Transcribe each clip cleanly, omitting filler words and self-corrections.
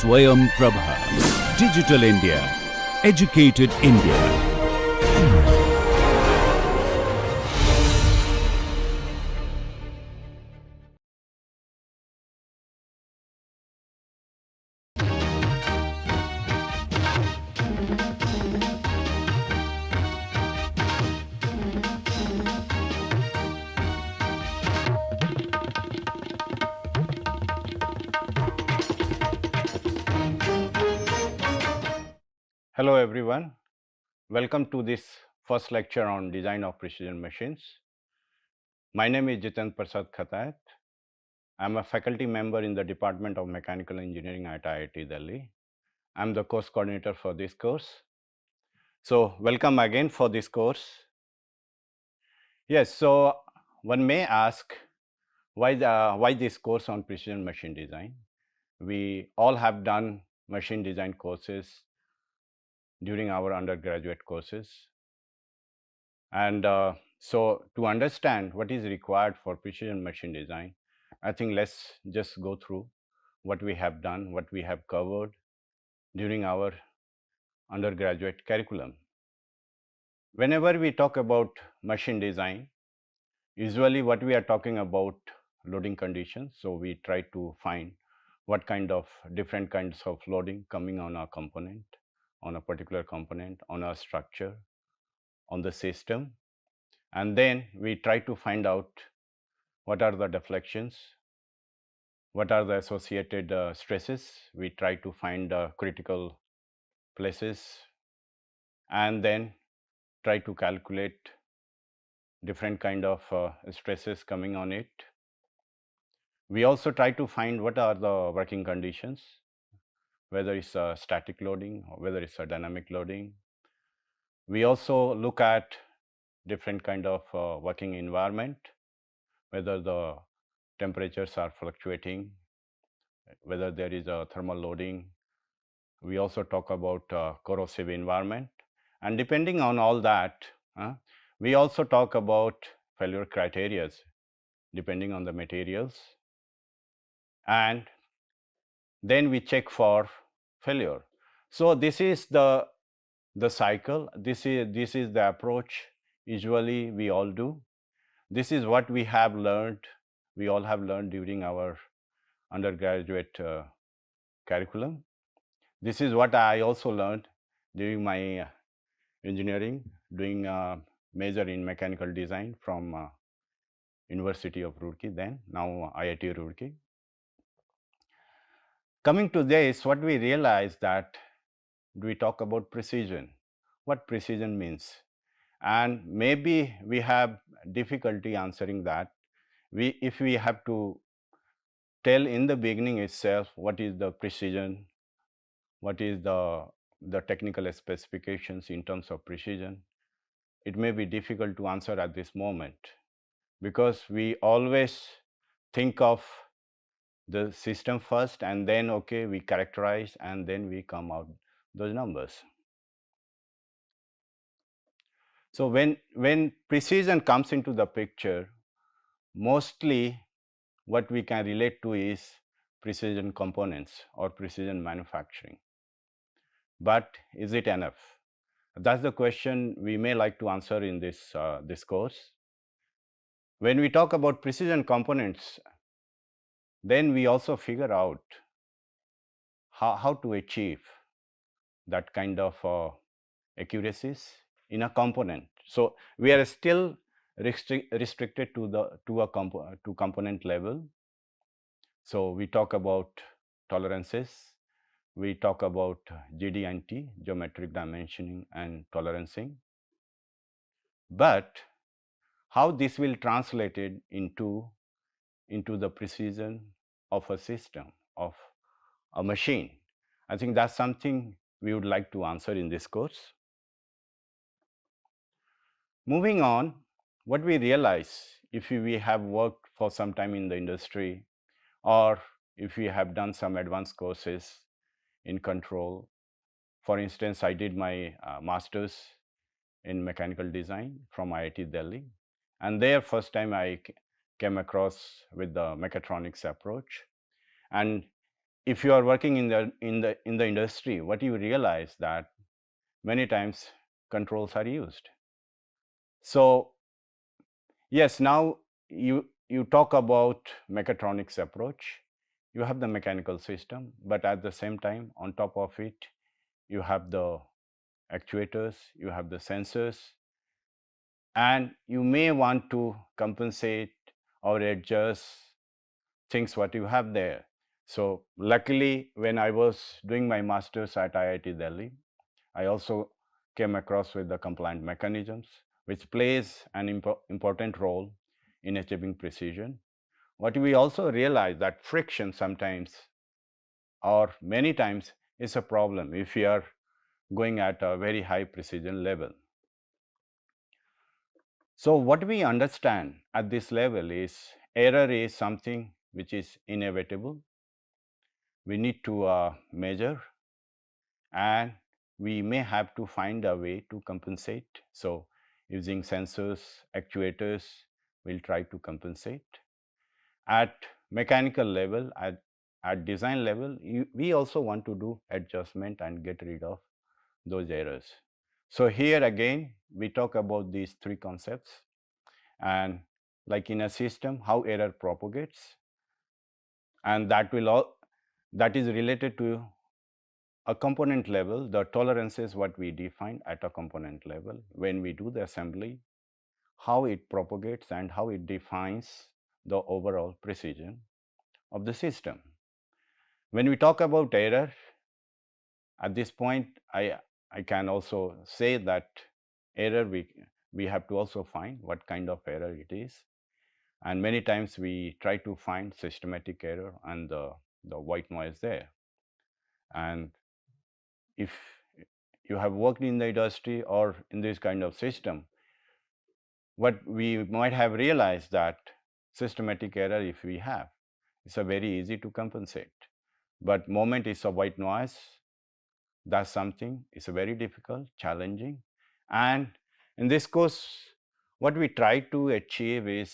Swayam Prabha. Digital India. Educated India. Hello everyone, welcome to this first lecture on design of precision machines. My name is Jiten Prasad Khatayat. I am a faculty member in the Department of Mechanical Engineering at IIT Delhi. I am the course coordinator for this course. So welcome again for this course. Yes, so one may ask why this course on precision machine design? We all have done machine design courses during our undergraduate courses. And so to understand what is required for precision machine design, I think let's just go through what we have done, what we have covered during our undergraduate curriculum. Whenever we talk about machine design, usually what we are talking about loading conditions. So we try to find what kind of different kinds of loading coming on a component, on a particular component, on a structure, on the system. And then we try to find out what are the deflections, what are the associated stresses. We try to find critical places and then try to calculate different kind of stresses coming on it. We also try to find what are the working conditions, whether it's a static loading or whether it's a dynamic loading. We also look at different kind of working environment, whether the temperatures are fluctuating, whether there is a thermal loading. We also talk about corrosive environment, and depending on all that, we also talk about failure criteria depending on the materials, and then we check for failure. So this is the cycle. This is the approach usually we all do. This is what we have learned, we all have learned during our undergraduate curriculum. This is what I also learned during my engineering, doing a major in mechanical design from University of Roorkee, then now IIT Roorkee. Coming to this, what we realized that we talk about precision, what precision means, and maybe we have difficulty answering that. If we have to tell in the beginning itself what is the precision, what is the technical specifications in terms of precision, it may be difficult to answer at this moment, because we always think of the system first and then we characterize and then we come out those numbers. So when precision comes into the picture, mostly what we can relate to is precision components or precision manufacturing. But is it enough? That's the question we may like to answer in this course. When we talk about precision components, then we also figure out how to achieve that kind of accuracies in a component. So we are still restricted to component level. So we talk about tolerances, we talk about GD&T, geometric dimensioning and tolerancing. But how this will translate it into the precision of a system, of a machine, I think that's something we would like to answer in this course. Moving on, what we realize, if we have worked for some time in the industry, or if we have done some advanced courses in control. For instance, I did my master's in mechanical design from IIT Delhi, and there first time I came across with the mechatronics approach. And if you are working in the industry, what you realize that many times controls are used. So yes, now you talk about mechatronics approach. You have the mechanical system, but at the same time, on top of it, you have the actuators, you have the sensors, and you may want to compensate or adjust things what you have there. So luckily, when I was doing my master's at IIT Delhi, I also came across with the compliant mechanisms, which plays an important role in achieving precision. What we also realize that friction sometimes or many times is a problem if we are going at a very high precision level. So what we understand at this level is error is something which is inevitable. We need to measure, and we may have to find a way to compensate. So using sensors, actuators, we'll try to compensate. At mechanical level, at design level, we also want to do adjustment and get rid of those errors. So here again, we talk about these three concepts, and like in a system, how error propagates, and that is related to a component level. The tolerance is what we define at a component level when we do the assembly, how it propagates and how it defines the overall precision of the system. When we talk about error, at this point, I can also say that error we have to also find what kind of error it is. And many times we try to find systematic error and the white noise there. And if you have worked in the industry or in this kind of system, what we might have realized that systematic error, if we have, it's a very easy to compensate. But moment is a white noise, that's something is very difficult, challenging. And in this course, what we try to achieve is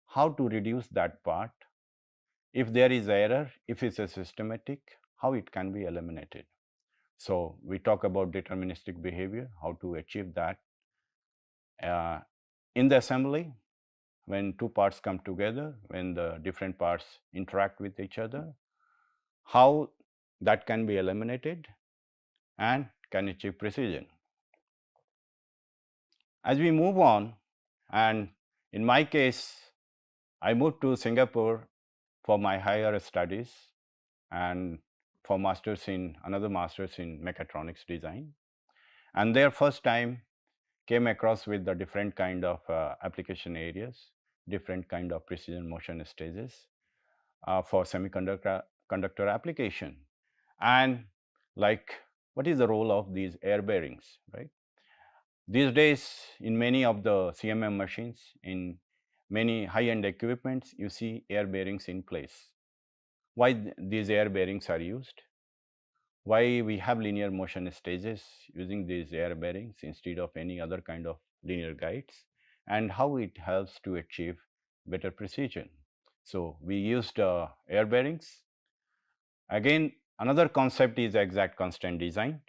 how to reduce that part. If there is error, if it's a systematic, how it can be eliminated. So we talk about deterministic behavior, how to achieve that uh, in the assembly. When two parts come together, when the different parts interact with each other, how that can be eliminated and can achieve precision. As we move on, and in my case, I moved to Singapore for my higher studies and for another master's in mechatronics design. And their first time came across with the different kind of application areas, different kind of precision motion stages for semiconductor application. And like, what is the role of these air bearings, right? These days, in many of the CMM machines, in many high-end equipments, you see air bearings in place. Why these air bearings are used? Why we have linear motion stages using these air bearings instead of any other kind of linear guides, and how it helps to achieve better precision. So we used air bearings. Again, another concept is exact constant design,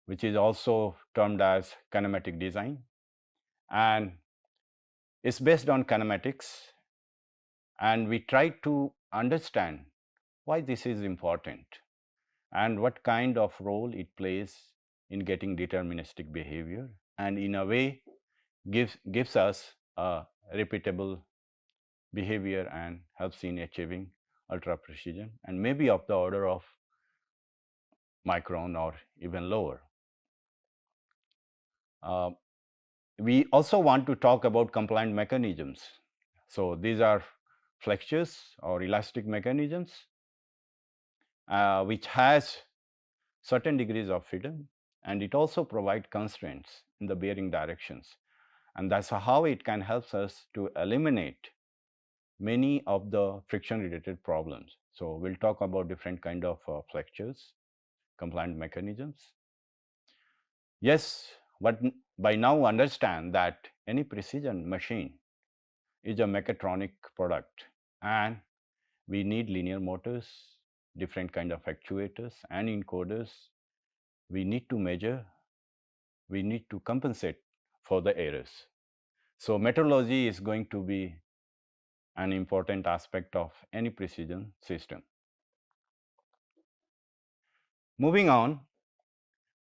which is also termed as kinematic design, and it's based on kinematics. And we try to understand why this is important and what kind of role it plays in getting deterministic behavior, and in a way gives us a repeatable behavior and helps in achieving ultra precision and maybe of the order of micron or even lower. Uh, we also want to talk about compliant mechanisms. So these are flexures or elastic mechanisms which has certain degrees of freedom, and it also provides constraints in the bearing directions, and that's how it can help us to eliminate many of the friction related problems. So we'll talk about different kind of flexures, compliant mechanisms. Yes, but by now understand that any precision machine is a mechatronic product, and we need linear motors, different kind of actuators and encoders. We need to measure, we need to compensate for the errors. So metrology is going to be an important aspect of any precision system. Moving on,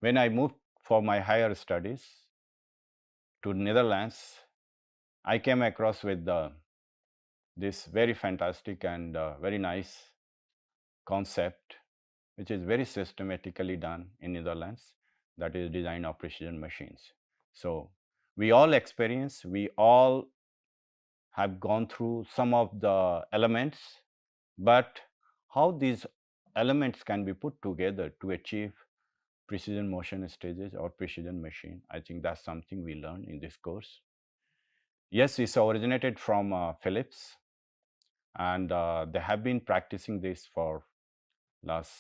when I moved for my higher studies to Netherlands, I came across with this very fantastic and very nice concept, which is very systematically done in Netherlands, that is design of precision machines. So we all experience, we all have gone through some of the elements, but how these elements can be put together to achieve precision motion stages or precision machine, I think that's something we learn in this course. Yes, it's originated from Philips, and they have been practicing this for last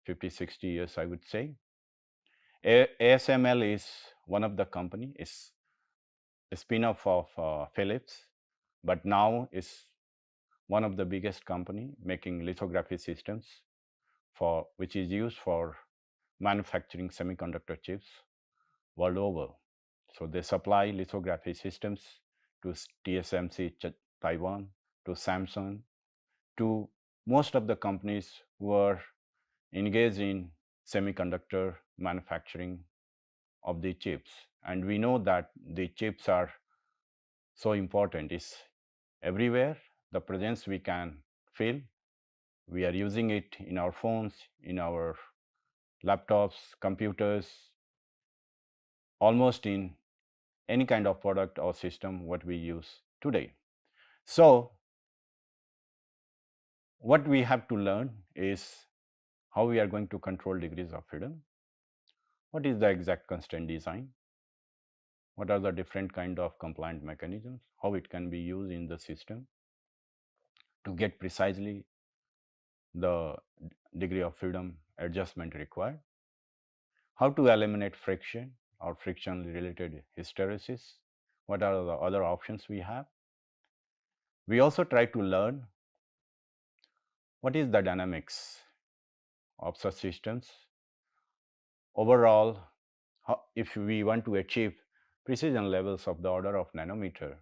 50-60 years, I would say. ASML is one of the company, is a spin-off of Philips, but now is one of the biggest company making lithography systems for which is used for manufacturing semiconductor chips world over. So they supply lithography systems to TSMC Taiwan, to Samsung, to most of the companies who are engaged in semiconductor manufacturing of the chips. And we know that the chips are so important. It's everywhere. The presence we can feel. We are using it in our phones, in our laptops, computers, almost in any kind of product or system what we use today. So what we have to learn is how we are going to control degrees of freedom. What is the exact constraint design? What are the different kind of compliant mechanisms? How it can be used in the system to get precisely the degree of freedom adjustment required? How to eliminate friction or friction related hysteresis? What are the other options we have? We also try to learn what is the dynamics of such systems. Overall, if we want to achieve precision levels of the order of nanometer,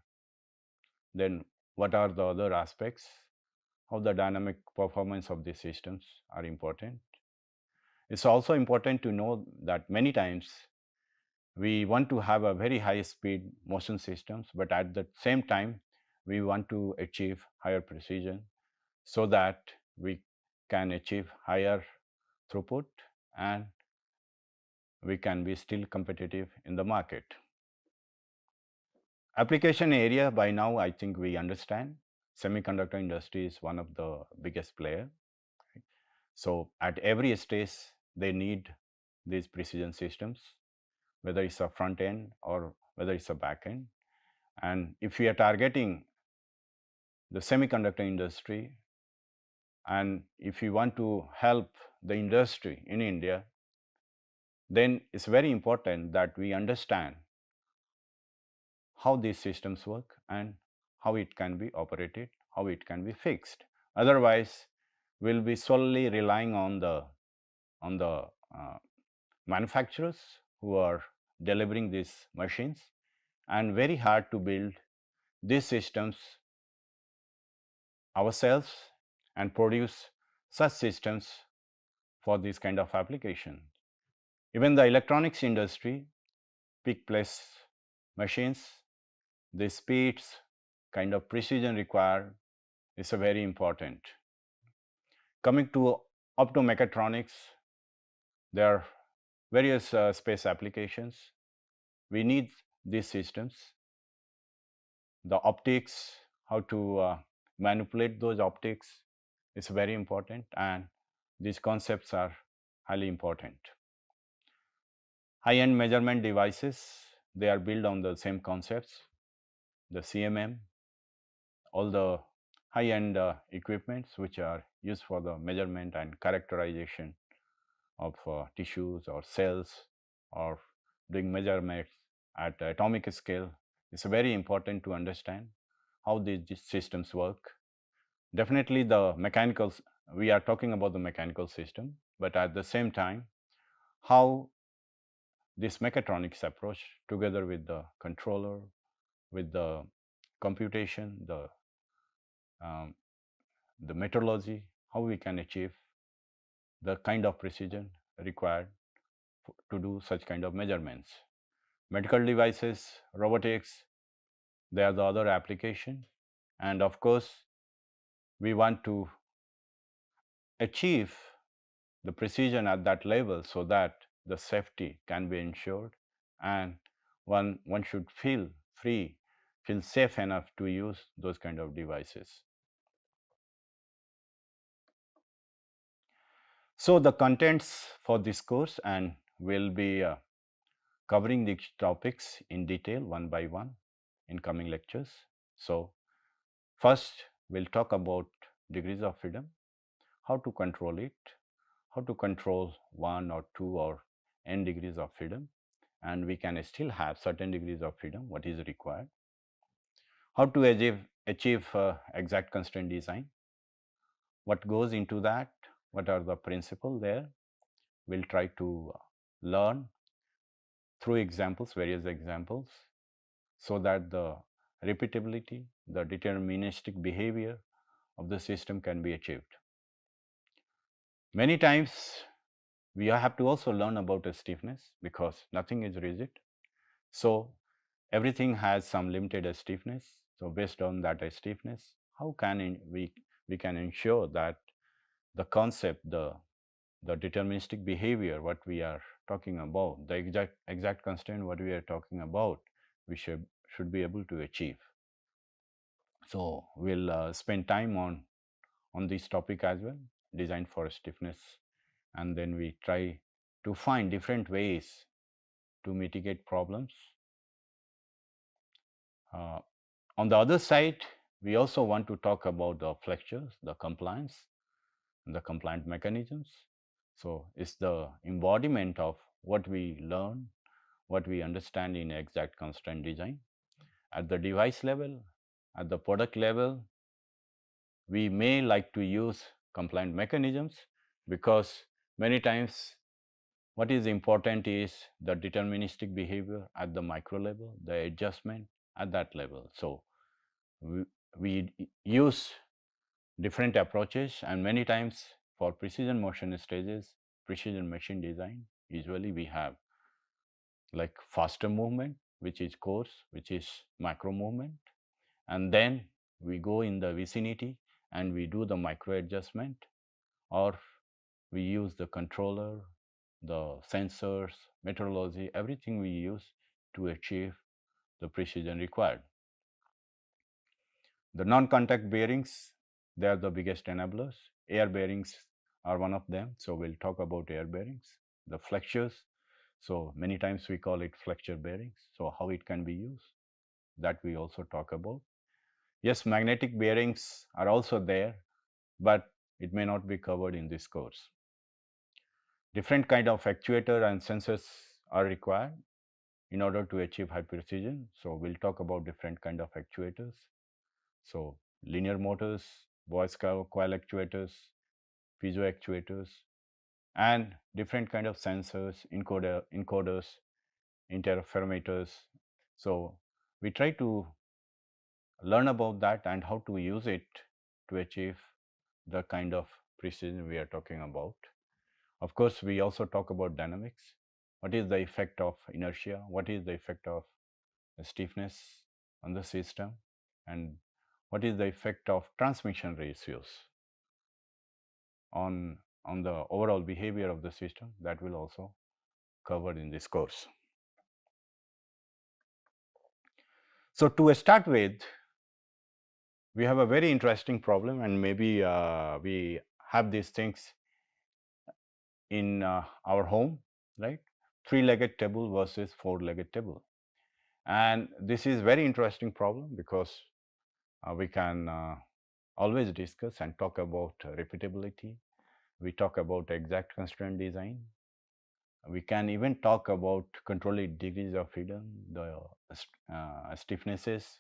then what are the other aspects of the dynamic performance of these systems are important. It's also important to know that many times we want to have a very high speed motion systems, but at the same time we want to achieve higher precision so that we can achieve higher throughput and we can be still competitive in the market. Application area, by now I think we understand semiconductor industry is one of the biggest player. So at every stage they need these precision systems, whether it's a front end or whether it's a back end. And if we are targeting the semiconductor industry, and if we want to help the industry in India, then it's very important that we understand how these systems work and how it can be operated, how it can be fixed. Otherwise, we'll be solely relying on the manufacturers who are delivering these machines, and very hard to build these systems ourselves and produce such systems for this kind of application. Even the electronics industry pick place machines, the speeds, kind of precision required is a very important. Coming to optomechatronics, there are various space applications. We need these systems, the optics, how to manipulate those optics is very important, and these concepts are highly important. High-end measurement devices, they are built on the same concepts, the CMM, all the high-end equipments which are used for the measurement and characterization of tissues or cells or doing measurements at atomic scale. It's very important to understand how these systems work. Definitely the mechanical we are talking about the mechanical system, but at the same time, how this mechatronics approach together with the controller, with the computation, um, the metrology, how we can achieve the kind of precision required to do such kind of measurements. Medical devices, robotics, they are the other application. And of course, we want to achieve the precision at that level so that the safety can be ensured, and one should feel free, feel safe enough to use those kind of devices. So the contents for this course, and we'll be covering these topics in detail one by one in coming lectures. So first we'll talk about degrees of freedom, how to control it, how to control 1 or 2 or n degrees of freedom, and we can still have certain degrees of freedom, what is required, how to achieve exact constraint design, what goes into that, what are the principles there. We'll try to learn through examples, various examples, so that the repeatability, the deterministic behavior of the system can be achieved. Many times we have to also learn about a stiffness, because nothing is rigid. So everything has some limited stiffness. So based on that stiffness, how can we can ensure that the concept, the deterministic behavior, what we are talking about, the exact constraint what we are talking about, we should be able to achieve. So we'll spend time on this topic as well, design for stiffness, and then we try to find different ways to mitigate problems. On the other side, we also want to talk about the flexures, the compliance, and the compliant mechanisms. So it's the embodiment of what we learn, what we understand in exact constraint design. At the device level, at the product level, we may like to use compliant mechanisms, because many times what is important is the deterministic behavior at the micro level, the adjustment at that level. So we use different approaches, and many times for precision motion stages, precision machine design, usually we have like faster movement, which is coarse, which is micro movement, and then we go in the vicinity and we do the micro adjustment, or we use the controller, the sensors, metrology, everything we use to achieve the precision required. The non-contact bearings, they are the biggest enablers. Air bearings are one of them. So we'll talk about air bearings. The flexures, so many times we call it flexure bearings. So how it can be used, that we also talk about. Yes, magnetic bearings are also there, but it may not be covered in this course. Different kind of actuator and sensors are required in order to achieve high precision. So we'll talk about different kind of actuators. So linear motors, voice coil actuators, piezo actuators, and different kind of sensors, encoders, interferometers. So we try to learn about that and how to use it to achieve the kind of precision we are talking about. Of course, we also talk about dynamics. What is the effect of inertia? What is the effect of stiffness on the system? And what is the effect of transmission ratios on the overall behavior of the system? That will also covered in this course. So to start with, we have a very interesting problem, and maybe we have these things in our home, right? Three-legged table versus four-legged table. And this is very interesting problem, because we can always discuss and talk about repeatability. We talk about exact constraint design. We can even talk about controlled degrees of freedom, the stiffnesses.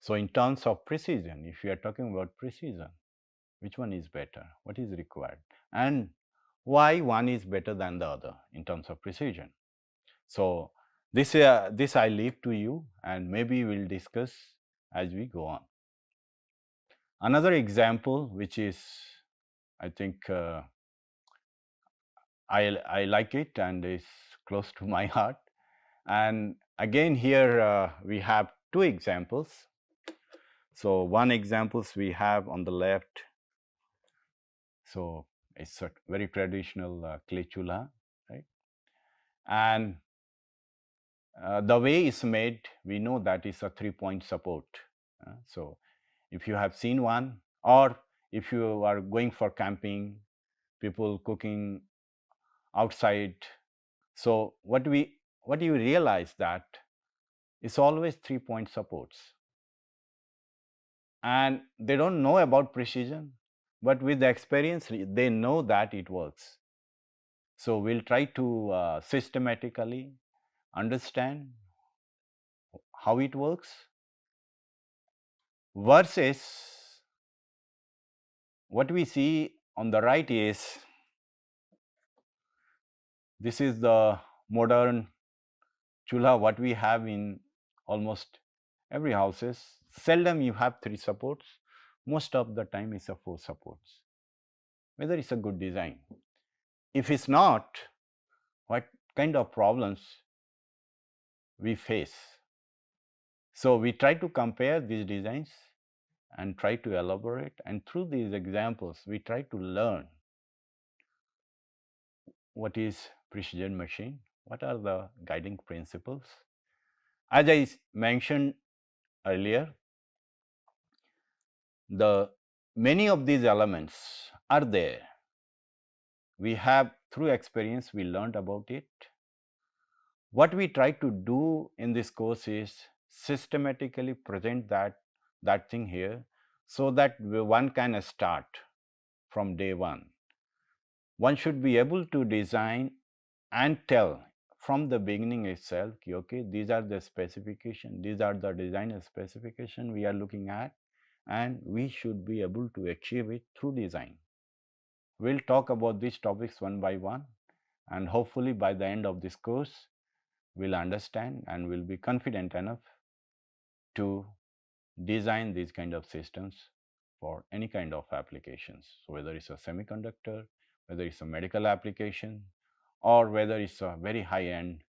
So in terms of precision, if you are talking about precision, Which one is better? What is required? And why one is better than the other in terms of precision? So this I leave to you, and maybe we'll discuss as we go on. Another example, which is, I think, I like it and is close to my heart. And again, here we have two examples. So one examples we have on the left. So it's a very traditional clay chula, right? And the way it's made, we know that it's a 3-point support. So if you have seen one, or if you are going for camping, people cooking outside, so what you realize that it's always 3-point supports, and they don't know about precision, but with the experience they know that it works. So we'll try to systematically understand how it works versus what we see on the right. Is this is the modern chulha what we have in almost every houses. Seldom you have 3 supports, most of the time it's a 4 supports. Whether it's a good design, if it's not, what kind of problems we face? So we try to compare these designs and try to elaborate, and through these examples we try to learn what is precision machine, what are the guiding principles. As I mentioned earlier, the many of these elements are there. We have, through experience, we learned about it. What we try to do in this course is systematically present that thing here, so that one can start from day one. One should be able to design and tell from the beginning itself, okay, these are the specification, these are the design specification we are looking at, and we should be able to achieve it through design. We'll talk about these topics one by one, and hopefully by the end of this course we'll understand and will be confident enough to design these kind of systems for any kind of applications. So whether it's a semiconductor, whether it's a medical application, or whether it's a very high-end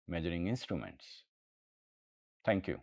measuring instruments. Thank you.